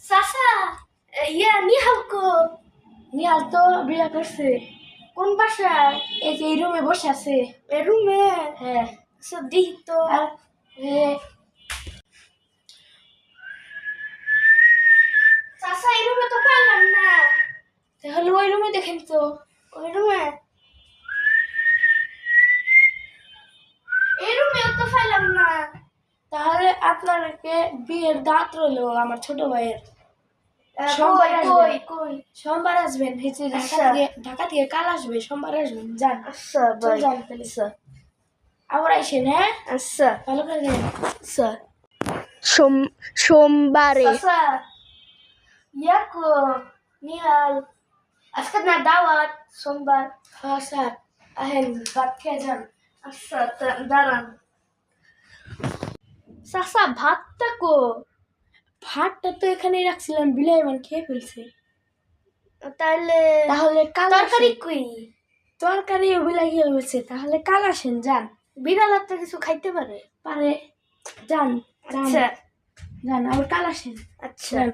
চাচা নিহাল কো? নিহাল তো বিয়ে করছে। কোন বাসায়? এই যে এই রুমে বসে আছে। এ রুমে? হ্যাঁ। দিই তো। আর চাচা এই রুমে তো পাইলাম না। তাহলে ওই রুমে দেখেন তো। ওই রুমে? এই রুমেও তো পাইলাম না। তাহলে আপনাকে বিয়ের দাঁত রইলো আমার ছোট ভাইয়ের। কই কই কই? সোমবার আসবেন। ঢাকা থেকে কাল আসবে, সোমবার আসবেন। যান। আচ্ছা ভাই। যান তাহলে। আবার আইসেন। হ্যাঁ, আচ্ছা ভালো করে যান। আচ্ছা। সোমবারে। চাচা কো? নিহাল আজকে না দাওয়াত সোমবার। হ্যাঁ স্যার, আহেন ভাত খেয়ে যান। আচ্ছা দাঁড়ান। চাচা ভাতটা কো? ভাতটা তো এখানেই রাখছিলাম, বিলাইমান খেয়ে ফেলছে। তাহলে কাল তরকারি আসেন। কই? তরকারি বিলাই খেয়ে ফেলছে। তাহলে কাল আসেন। যান। বিড়াল একটা কিছু খাইতে পারে? পারে। যান। আচ্ছা যান, আবার কাল আসেন। আচ্ছা। যান।